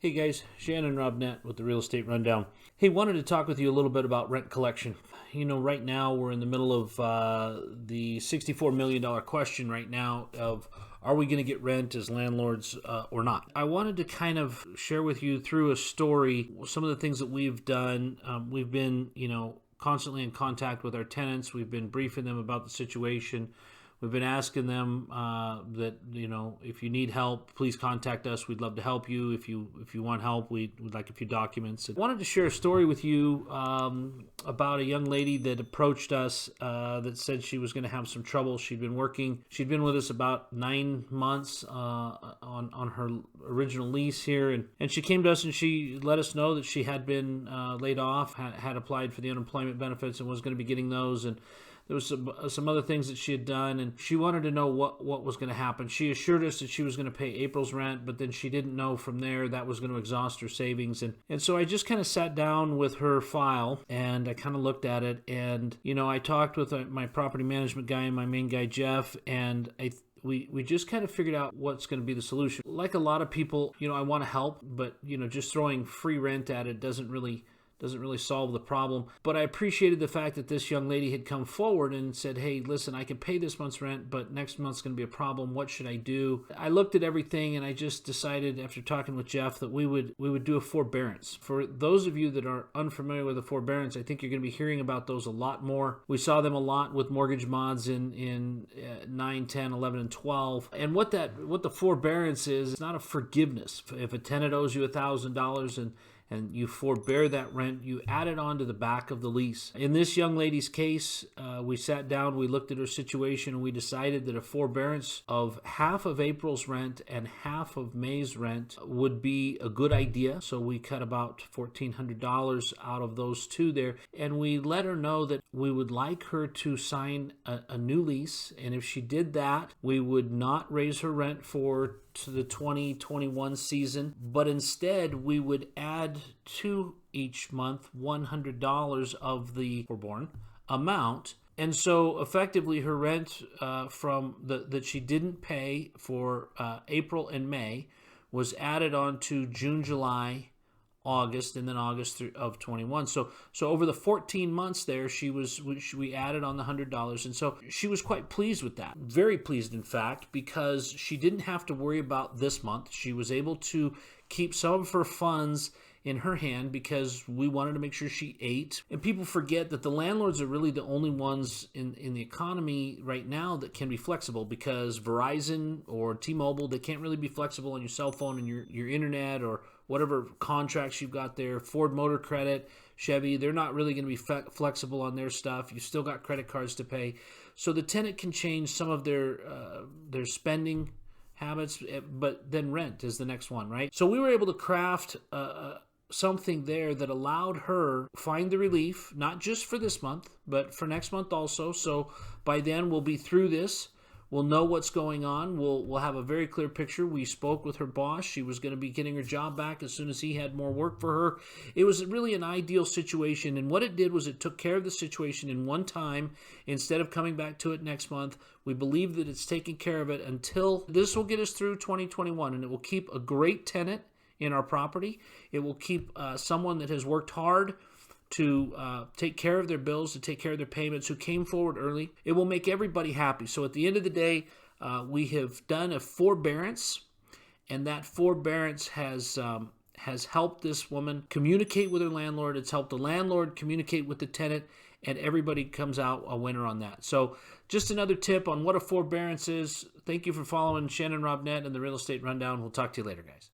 Hey guys, Shannon Robnett with the Real Estate Rundown. Hey, wanted to talk with you a little bit about rent collection. You know, right now we're in the middle of the $64 million question right now of are we going to get rent as landlords or not? I wanted to kind of share with you through a story some of the things that we've done. We've been, constantly in contact with our tenants. We've been briefing them about the situation. We've been asking them that, if you need help, please contact us. We'd love to help you. If you want help, we'd like a few documents. I wanted to share a story with you about a young lady that approached us that said she was going to have some trouble. She'd been with us about 9 months on her original lease here. And she came to us and she let us know that she had been laid off, had applied for the unemployment benefits and was going to be getting those. And there was some other things that she had done, and she wanted to know what was going to happen. She assured us that she was going to pay April's rent, but then she didn't know from there that was going to exhaust her savings. And so I just kind of sat down with her file, and I kind of looked at it, and, I talked with my property management guy and my main guy, Jeff, and we just kind of figured out what's going to be the solution. Like a lot of people, I want to help, but, just throwing free rent at it doesn't really solve the problem. But I appreciated the fact that this young lady had come forward and said, hey, listen, I can pay this month's rent, but next month's going to be a problem. What should I do? I looked at everything and I just decided after talking with Jeff that we would do a forbearance. For those of you that are unfamiliar with a forbearance, I think you're going to be hearing about those a lot more. We saw them a lot with mortgage mods in 9, 10, 11, and 12. And what the forbearance is, it's not a forgiveness. If a tenant owes you $1,000 and you forbear that rent, you add it on to the back of the lease. In this young lady's case, we sat down, we looked at her situation, and we decided that a forbearance of half of April's rent and half of May's rent would be a good idea. So we cut about $1,400 out of those two there, and we let her know that we would like her to sign a new lease, and if she did that, we would not raise her rent to the 2021 season, but instead we would add to each month $100 of the forborne amount. And so effectively her rent that she didn't pay for April and May was added on to June, July, August, and then August of 21. So over the 14 months there, we added on the $100, and so she was quite pleased with that. Very pleased, in fact, because she didn't have to worry about this month. She was able to keep some of her funds in her hand because we wanted to make sure she ate. And people forget that the landlords are really the only ones in the economy right now that can be flexible, because Verizon or T-Mobile, they can't really be flexible on your cell phone and your internet or whatever contracts you've got there. Ford Motor Credit, Chevy, they're not really going to be flexible on their stuff. You've still got credit cards to pay. So the tenant can change some of their spending habits, but then rent is the next one, right? So we were able to craft something there that allowed her find the relief, not just for this month, but for next month also. So by then we'll be through this. We'll know what's going on. We'll have a very clear picture. We spoke with her boss. She was going to be getting her job back as soon as he had more work for her. It was really an ideal situation. And what it did was it took care of the situation in one time instead of coming back to it next month. We believe that it's taking care of it until this will get us through 2021, and it will keep a great tenant in our property. It will keep someone that has worked hard to take care of their bills, to take care of their payments, who came forward early. It will make everybody happy. So at the end of the day, we have done a forbearance, and that forbearance has helped this woman communicate with her landlord. It's helped the landlord communicate with the tenant, and everybody comes out a winner on that. So just another tip on what a forbearance is. Thank you for following Shannon Robnett and the Real Estate Rundown. We'll talk to you later, guys.